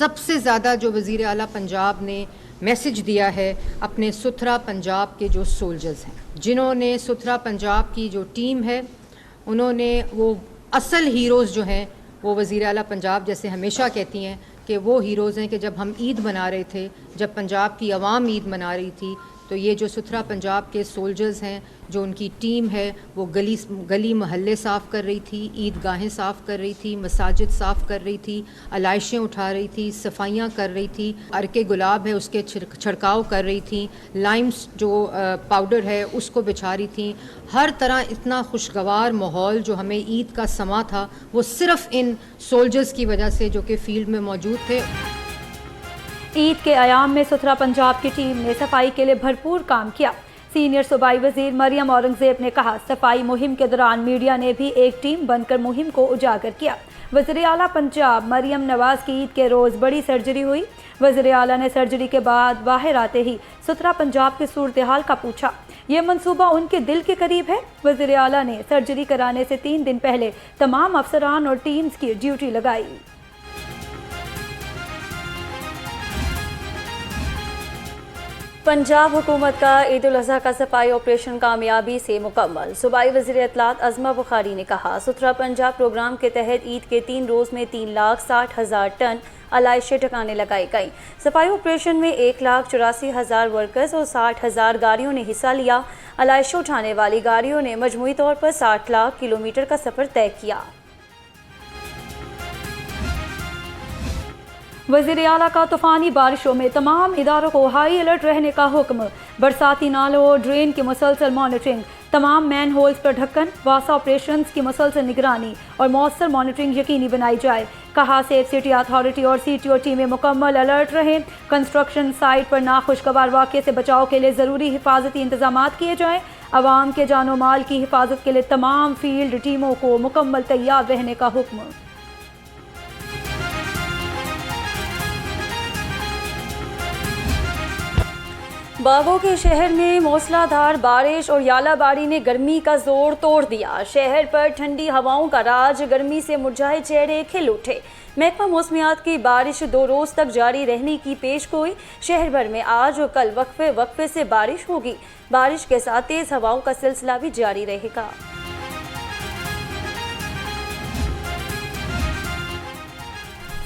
सबसे ज़्यादा जो वज़ीर आला पंजाब ने मैसेज दिया है अपने सुथरा पंजाब के जो सोल्जर्स हैं, जिन्होंने सुथरा पंजाब की जो टीम है, उन्होंने वो असल हीरोज़ जो हैं वो वज़ीर आला पंजाब जैसे हमेशा कहती हैं कि वो हीरोज़ हैं कि जब हम ईद मना रहे थे, जब पंजाब की आवाम ईद मना रही थी, तो ये जो सुथरा पंजाब के सोल्जर्स हैं, जो उनकी टीम है, वो गली महल्ले साफ़ कर रही थी, ईदगाहें साफ़ कर रही थी, मसाजिद साफ़ कर रही थी, अलाइशें उठा रही थी, सफाइयाँ कर रही थी, अर्के गुलाब है उसके छिड़काव कर रही थी, लाइम्स जो पाउडर है उसको बिछा रही थी। हर तरह इतना खुशगवार माहौल जो हमें ईद का समा था, वो सिर्फ़ इन सोल्जर्स की वजह से जो कि फील्ड में मौजूद थे। ईद के अयाम में सुथरा पंजाब की टीम ने सफाई के लिए भरपूर काम किया। सीनियर सूबाई वजीर मरियम औरंगजेब ने कहा, सफाई मुहिम के दौरान मीडिया ने भी एक टीम बनकर मुहिम को उजागर किया। वज़ीर आला पंजाब मरियम नवाज़ की ईद के रोज़ बड़ी सर्जरी हुई। वज़ीर आला ने सर्जरी के बाद बाहर आते ही सुथरा पंजाब की सूरत हाल का पूछा। ये मंसूबा उनके दिल के करीब है। वज़ीर आला ने सर्जरी कराने से 3 दिन पहले तमाम अफसरान और टीम्स की ड्यूटी लगाई। पंजाब हुकूमत का ईद उल अज़हा का सफाई ऑपरेशन कामयाबी से मुकम्मल। सूबाई वज़ीर इत्तलात अज़मा बुखारी ने कहा, सुथरा पंजाब प्रोग्राम के तहत ईद के 3 रोज़ में 3,60,000 टन अलाइशे ठिकाने लगाई गई। सफाई ऑपरेशन में 1,84,000 वर्कर्स और 60,000 गाड़ियों ने हिस्सा लिया। अलाइशे उठाने वाली गाड़ियों ने मजमूई तौर पर 60 लाख किलोमीटर का सफ़र तय किया। वज़ीर आला का तूफ़ानी बारिशों में तमाम इदारों को हाई अलर्ट रहने का हुक्म। बरसाती नालों और ड्रेन की मुसलसल मॉनिटरिंग, तमाम मैन होल्स पर ढक्कन, वासा ऑपरेशंस की मुसलसल निगरानी और मौसर मॉनिटरिंग यकीनी बनाई जाए। कहा, सेफ सिटी अथॉरिटी और CTO टीमें मुकम्मल अलर्ट रहें। कंस्ट्रक्शन साइट पर नाखुशगवार वाक़े से बचाव के लिए ज़रूरी हिफाजती इंतजाम किए जाएँ। आवाम के जानो माल की हिफाजत के लिए तमाम फील्ड टीमों को मुकम्मल तैयार रहने का हुक्म। बागों के शहर में मूसलाधार बारिश और यालाबारी ने गर्मी का जोर तोड़ दिया। शहर पर ठंडी हवाओं का राज, गर्मी से मुरझाए चेहरे खिल उठे। महकमा मौसमियात की बारिश 2 रोज़ तक जारी रहने की पेशगोई। शहर भर में आज और कल वक्फे से बारिश होगी। बारिश के साथ तेज़ हवाओं का सिलसिला भी जारी रहेगा।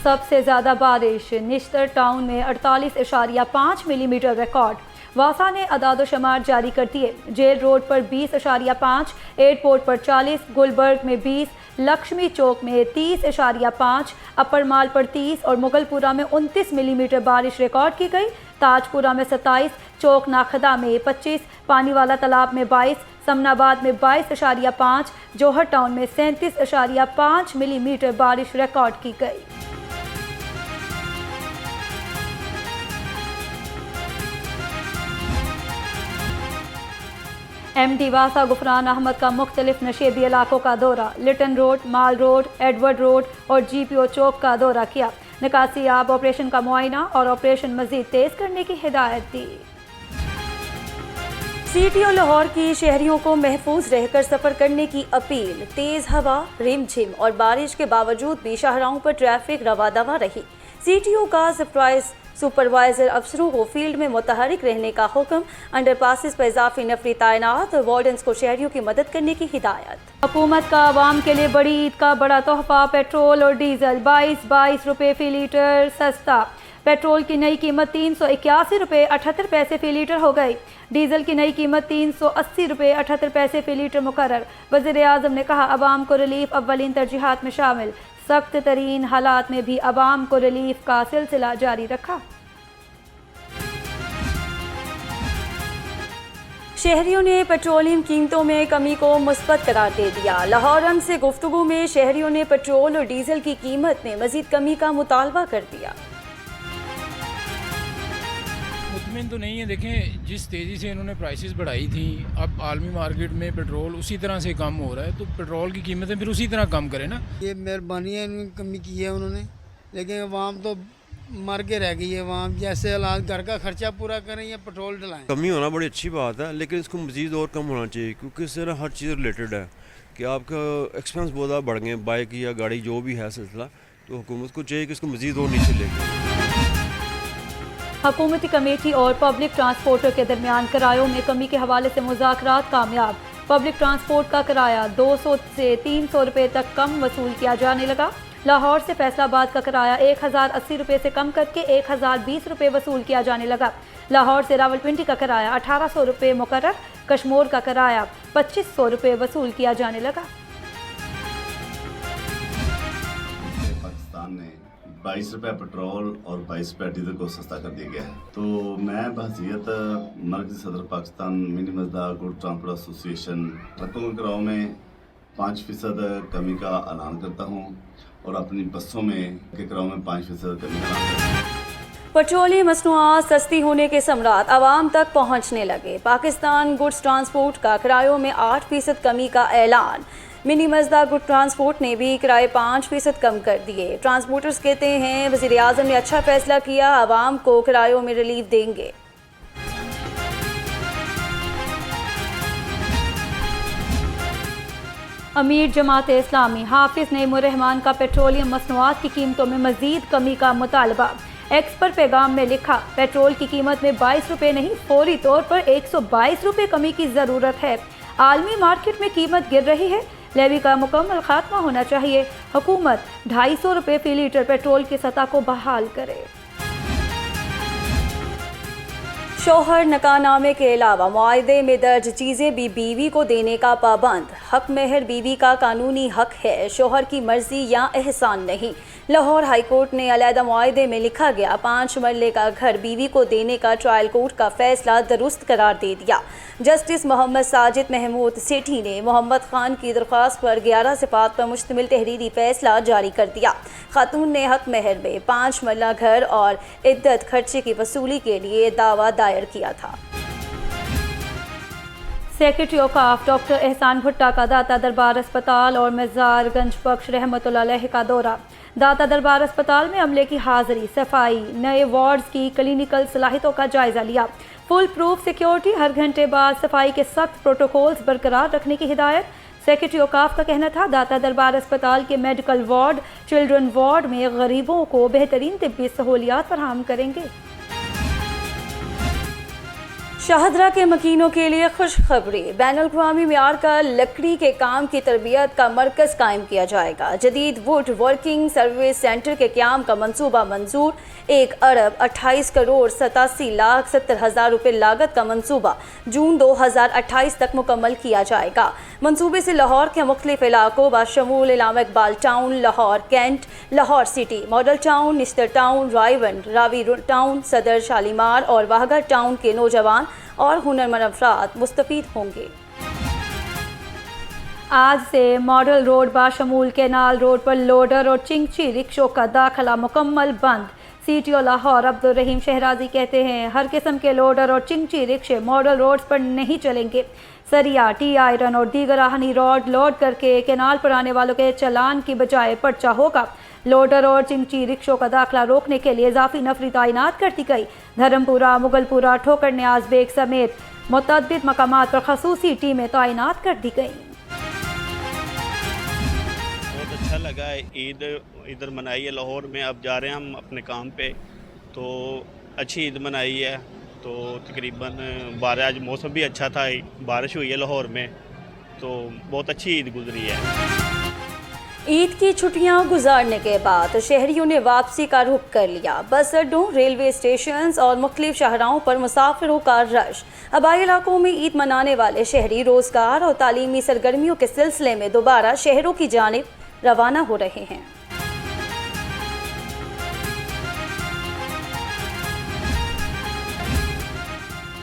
सबसे ज़्यादा बारिश निश्तर टाउन में 48.5 मिलीमीटर रिकॉर्ड। वासा ने अदाद-ओ-शुमार जारी कर दिए। जेल रोड पर 20.5, एयरपोर्ट पर 40, गुलबर्ग में 20, लक्ष्मी चौक में 30.5, अपर माल पर 30 और मुगलपुरा में 29 मिलीमीटर बारिश रिकॉर्ड की गई। ताजपुरा में 27, चौक नाखदा में 25, पानीवाला तालाब में 22, समनाबाद में 22.5, जौहर टाउन में 37.5 मिलीमीटर बारिश रिकॉर्ड की गई। MD वासा गुफरान अहमद का मुख्तलिफ नशेबी इलाकों का दौरा, लिटन रोड, माल रोड, एडवर्ड रोड और GPO चौक का दौरा किया। निकासी आब ऑपरेशन का मुआयना और ऑपरेशन मजीद तेज करने की हिदायत दी। CTO लाहौर की शहरियों को महफूज रहकर सफ़र करने की अपील। तेज़ हवा, रिमझिम और बारिश के बावजूद भी शाहराहों पर ट्रैफिक रवादवा रही। CTO का सुपरवाइजर अफसरों को फील्ड में मुतहरिक रहने का हुक्म। अंडरपासिस पर इजाफी नफरी तैनात, वार्डन्स को शहरियों की मदद करने की हिदायत। हुकूमत का आवाम के लिए बड़ी ईद का बड़ा तोहफा, पेट्रोल और डीजल 22 रुपये फ़ी लीटर सस्ता। पेट्रोल की नई कीमत 381 रुपये 78 पैसे फ़ी लीटर हो गई। डीजल की नई कीमत 380 रुपये 78 पैसे फ़ी लीटर मुकर्रर। वज़ीर आज़म ने कहा, आवाम को रिलीफ अव्वलीन तरजीहात में शामिल। सख्त तरीन हालात में भी आवाम को रिलीफ का सिलसिला जारी रखा। शहरियों ने पेट्रोलियम कीमतों में कमी को मुस्बत करार दे दिया। लाहौर से गुफ्तगू में शहरियों ने पेट्रोल और डीजल की कीमत में मजीद कमी का मुतालबा कर दिया। मुतमिन तो नहीं है। देखें, जिस तेज़ी से इन्होंने प्राइसेस बढ़ाई थी, अब आलमी मार्केट में पेट्रोल उसी तरह से कम हो रहा है, तो पेट्रोल की कीमतें फिर उसी तरह कम करें ना। ये मेहरबानी है, इन्होंने कमी की है उन्होंने, लेकिन आवाम तो मर के रह गई है। आवाम जैसे हालात, घर का खर्चा पूरा करें या पेट्रोल डलाएं। कमी होना बड़ी अच्छी बात है, लेकिन इसको मज़ीद और कम होना चाहिए, क्योंकि इससे हर चीज़ रिलेटेड है कि आपका एक्सपेंस बहुत ज़्यादा बढ़ गए, बाइक या गाड़ी जो भी है सिलसिला, तो हुकूमत को चाहिए कि इसको मज़ीद और नीचे लेके। हुकूमती कमेटी और पब्लिक ट्रांसपोर्टर के दरमियान किरायों में कमी के हवाले से मुज़ाकरात कामयाब। पब्लिक ट्रांसपोर्ट का किराया 200 से 300 रुपये तक कम वसूल किया जाने लगा। लाहौर से फैसलाबाद का किराया 1080 रुपये से कम करके 1020 रुपये वसूल किया जाने लगा। लाहौर से रावलपिंडी का किराया 1800 रुपये मुकर्रर, कश्मीर का किराया 2500 रुपये वसूल किया जाने लगा। पाकिस्तान ने 22 रुपये पेट्रोल और 22 रुपये डीजल को सस्ता कर दिया गया है। तो मैं बहसीयत मरकज़ी सदर Pakistan mini मजदा good transport association ट्रकों के किरायों में 5% कमी का ऐलान करता हूँ और अपनी बसों में के किरायों में 5% कमी का ऐलान करता हूँ। पेट्रोलियम मसनूआत सस्ती होने के समरात आवाम तक पहुँचने लगे। पाकिस्तान गुड्स ट्रांसपोर्ट का किरायों में 8% कमी का ऐलान। मिनी मजदा गुड ट्रांसपोर्ट ने भी किराए 5% कम कर दिए। ट्रांसपोर्टर्स कहते हैं वज़ीर आज़म ने अच्छा फैसला किया, आवाम को किरायों में रिलीफ देंगे। अमीर जमात इस्लामी हाफिज़ नईमुर रहमान का पेट्रोलियम मसनूआत की कीमतों में मज़ीद कमी का मुतालबा। एक्स पर पैगाम में लिखा, पेट्रोल की कीमत में 22 रुपये नहीं, फौरी तौर पर 122 रुपये कमी की ज़रूरत है। आलमी मार्केट में कीमत गिर रही है, लेवी का मुकम्मल खात्मा होना चाहिए। हुकूमत 250 रुपये फी लीटर पेट्रोल की सतह को बहाल करे। शौहर नकानामे के अलावा मुआहदे में दर्ज चीज़ें भी बीवी को देने का पाबंद। हक महर बीवी का कानूनी हक है, शौहर की मर्जी या एहसान नहीं। लाहौर हाई कोर्ट ने अलहदा मुआहदे में लिखा गया 5 मरले का घर बीवी को देने का ट्रायल कोर्ट का फैसला दुरुस्त करार दे दिया। जस्टिस मोहम्मद साजिद महमूद सेठी ने मोहम्मद खान की दरख्वास्त पर 11 सिफात पर मुश्तमिल तहरीरी फैसला जारी कर दिया। खातून ने हक महर में 5 मरला घर और इद्दत खर्चे की वसूली के लिए दावा दायर किया था। सेक्रेटरी औकाफ डॉक्टर एहसान भुट्टा का दाता दरबार अस्पताल और मज़ारगंज बख्श रहमतुल्लाह अलैह का दौरा। दाता दरबार अस्पताल में अमले की हाजिरी, सफाई, नए वार्ड्स की क्लिनिकल सलाहियतों का जायजा लिया। फुल प्रूफ सिक्योरिटी, हर घंटे बाद सफाई के सख्त प्रोटोकॉल्स बरकरार रखने की हिदायत। सेक्रेटरी औकाफ का कहना था दाता दरबार अस्पताल के मेडिकल वार्ड, चिल्ड्रन वार्ड में गरीबों को बेहतरीन तिब्बी सहूलियात फराहम करेंगे। शाहदरा के मकीनों के लिए खुशखबरी, बैनुल-अक़वामी मियार का लकड़ी के काम की तरबियत का मरकज़ कायम किया जाएगा। जदीद वुड वर्किंग सर्विस सेंटर के क़याम का मंसूबा मंजूर। 1 अरब 28 करोड़ 87 लाख 70 हज़ार रुपये लागत का मंसूबा जून 2028 तक मुकम्मल किया जाएगा। मंसूबे से लाहौर के मुख्तलिफ इलाकों बाशमूल Allama Iqbal town, Lahore cantt, Lahore city, model town, Nishtar town, Raiwind, Ravi town, Saddar, Shalimar और वाहगढ़ टाउन के नौजवान और हुनरमंद अफराद मुस्तफीद होंगे। आज से मॉडल रोड बाशमूल केनाल रोड पर लोडर और चिंगची रिक्शों का दाखिला मुकम्मल बंद। सीटीओ लाहौर अब्दुल रहीम शहराजी कहते हैं हर किस्म के लोडर और चिंगची रिक्शे मॉडल रोड्स पर नहीं चलेंगे। सरिया, टी आयरन और दीगर आहनी रॉड लोड करके केनाल पर आने वालों के चालान की बजाय पर्चा होगा। लोडर और चिंगची रिक्शों का दाखिला रोकने के लिए इजाफी नफरी तैनात कर दी गई। धर्मपुरा, मुगलपुरा, ठोकर न्याज बेग समेत मुतअद्दिद मकामात पर खसूसी टीमें तैनात कर दी गई। बहुत अच्छा लगा है, ईद इधर मनाई है लाहौर में। अब जा रहे हैं हम अपने काम पे, तो अच्छी ईद मनाई है। तो तकरीबन बारिश, आज मौसम भी अच्छा था, बारिश हुई है लाहौर में, तो बहुत अच्छी ईद गुजरी है। ईद की छुट्टियां गुजारने के बाद शहरियों ने वापसी का रुख कर लिया। बस अड्डों, रेलवे स्टेशन और मुख्तलिफ शाहराहों पर मुसाफिरों का रश। आबाई इलाकों में ईद मनाने वाले शहरी रोजगार और तालीमी सरगर्मियों के सिलसिले में दोबारा शहरों की जानिब रवाना हो रहे हैं।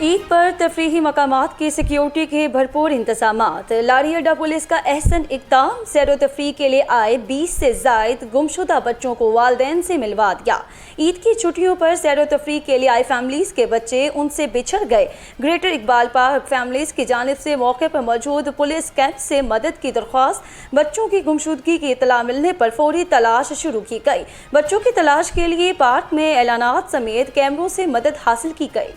ईद पर तफरीही मकामात की सिक्योरिटी के भरपूर इंतजामात। लाड़ी अड्डा पुलिस का अहसन इक़दाम, सैर व तफरीह के लिए आए 20 से ज़ायद गुमशुदा बच्चों को वालिदैन से मिलवा दिया। ईद की छुट्टियों पर सैर व तफरीह के लिए आए फैमिलीज़ के बच्चे उनसे बिछड़ गए। ग्रेटर इकबाल पार्क फैमिलीज़ की जानिब से मौके पर मौजूद पुलिस कैंप से मदद की दरख्वास्त। बच्चों की गुमशुदगी की इतला मिलने पर फौरी तलाश शुरू की गई। बच्चों की तलाश के लिए पार्क में एलानात समेत कैमरों से मदद हासिल की गई।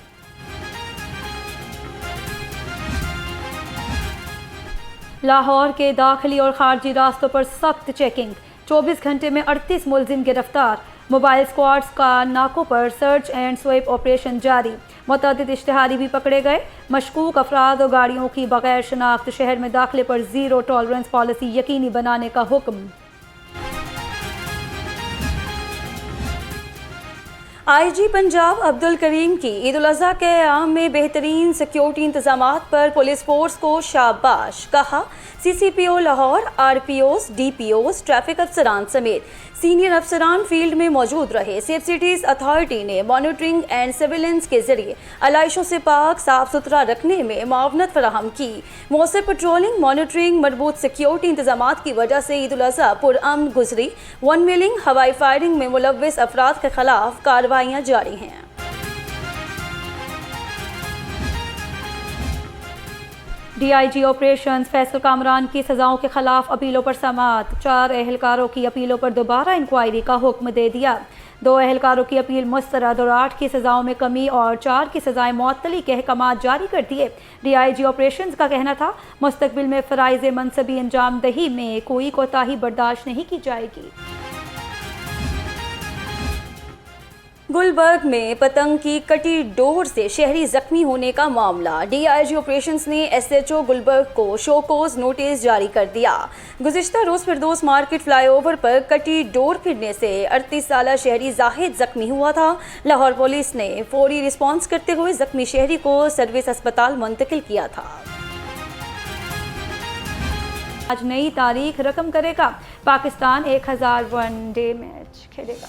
लाहौर के दाखिली और खारजी रास्तों पर सख्त चेकिंग। 24 घंटे में 38 मुलजिम गिरफ्तार। मोबाइल स्क्वाड्स का नाकों पर सर्च एंड स्वीप ऑपरेशन जारी। मुतअद्दिद इश्तिहारी भी पकड़े गए। मशकूक अफराद और गाड़ियों की बगैर शनाख्त शहर में दाखिले पर जीरो टॉलरेंस पॉलिसी यकीनी बनाने का हुक्म। आईजी पंजाब अब्दुल करीम की ईद उल अज़हा के क़याम में बेहतरीन सिक्योरिटी इंतजामात पर पुलिस फोर्स को शाबाश कहा। CCPO Lahore, RPOs, DPOs, traffic अफसरान समेत सीनियर अफसरान फील्ड में मौजूद रहे। सेफ सिटीज़ अथॉरिटी ने मॉनिटरिंग एंड सर्विलेंस के जरिए आलाइशों से पाक साफ सुथरा रखने में मुआवनत फराहम की। मौसर पेट्रोलिंग, मॉनिटरिंग, मजबूत सिक्योरिटी इंतजामात की वजह से ईद उल अज़हा पुरअमन गुजरी। वन मिलिंग, हवाई फायरिंग में मुलव्विस अफराद के खिलाफ कार्रवाइयाँ जारी हैं। DIG ऑपरेशंस फैसल कामरान की सज़ाओं के खिलाफ अपीलों पर समाअत। 4 एहलकारों की अपीलों पर दोबारा इंक्वायरी का हुक्म दे दिया। 2 एहलकारों की अपील मुस्तरद और 8 की सज़ाओं में कमी और 4 की सज़ाएं मुअत्तली के अहकामात जारी कर दिए। DIG ऑपरेशंस का कहना था मुस्तकबिल में फ़राइज़ मनसबी अंजाम दही में कोई कोताही बर्दाश्त नहीं की जाएगी। गुलबर्ग में पतंग की कटी डोर से शहरी जख्मी होने का मामला। DIG ऑपरेशंस ने SHO गुलबर्ग को शोकोज नोटिस जारी कर दिया। गुज़िश्ता रोज़ फिरदौस मार्केट फ्लाईओवर पर कटी डोर गिरने से 38 साला शहरी जाहिद जख्मी हुआ था। लाहौर पुलिस ने फौरी रिस्पॉन्स करते हुए जख्मी शहरी को सर्विस अस्पताल मुंतकिल किया था। आज नई तारीख रकम करेगा। पाकिस्तान 1000 वनडे मैच खेलेगा।